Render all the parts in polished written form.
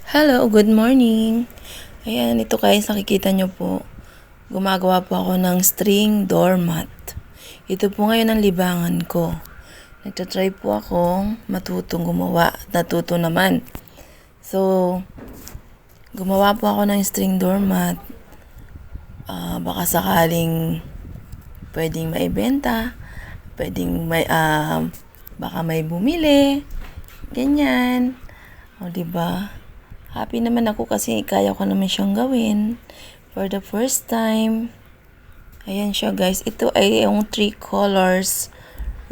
Hello, good morning. Ayan, ito guys, nakikita nyo po. Gumagawa po ako ng string doormat. Ito po ngayon ang libangan ko. Nagtatry po akong matutong gumawa. Natuto naman. So, gumawa po ako ng string doormat. Baka sakaling pwedeng maibenta. Pwedeng baka may bumili. Ganyan. O, diba? Happy naman ako kasi kaya ko naman siyang gawin for the first time. Ayan siya guys. Ito ay yung 3 colors.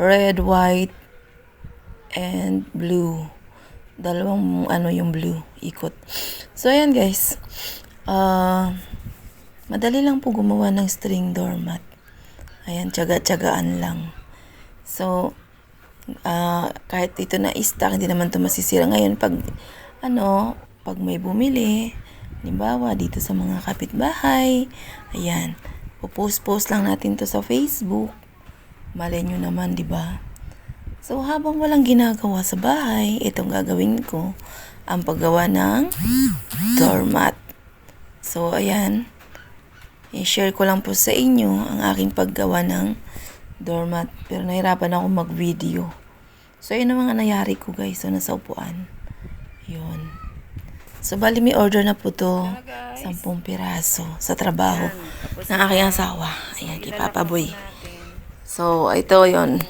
Red, white, and blue. Dalawang yung blue. Ikot. So ayan guys. Madali lang po gumawa ng string doormat. Ayan, tiyaga-tiyagaan lang. So, kahit ito na stock, hindi naman ito masisira. Ngayon, pag may bumili, halimbawa dito sa mga kapitbahay, ayan, post lang natin to sa Facebook. Malay nyo naman, di ba? So, habang walang ginagawa sa bahay, itong gagawin ko, ang paggawa ng doormat. So, ayan, i-share ko lang po sa inyo ang aking paggawa ng doormat. Pero nahirapan ako mag-video. So, yun ang mga nangyari ko guys. So, nasa upuan. Yun. So, bali may order na po to. 10 piraso sa trabaho ng aking asawa. Ayan, kay Papa Boy. So, ito yon.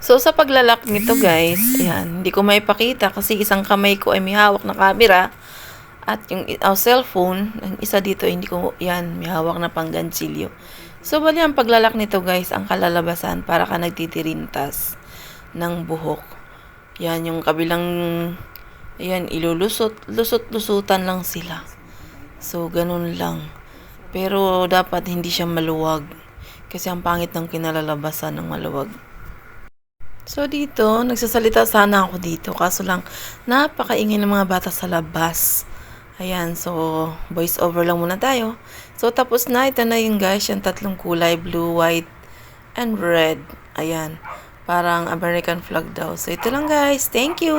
So, sa paglalak nito guys, ayan, hindi ko maipakita kasi isang kamay ko ay may hawak na camera. At yung cellphone, isa dito, hindi ko, yan, may hawak na pangganchilyo. So, bali ang paglalak nito guys, ang kalalabasan para ka nagtitirintas ng buhok. Yan, yung kabilang, ayan, lusot-lusutan lang sila. So, ganun lang. Pero, dapat hindi siya maluwag. Kasi ang pangit ng kinalalabasan ng maluwag. So, dito, nagsasalita sana ako dito. Kaso lang, napakaingay ng mga bata sa labas. Ayan, so, voice over lang muna tayo. So, tapos na. Ito na yung guys, yung 3 kulay, blue, white, and red. Ayan. Parang American flag daw. So, ito lang guys. Thank you!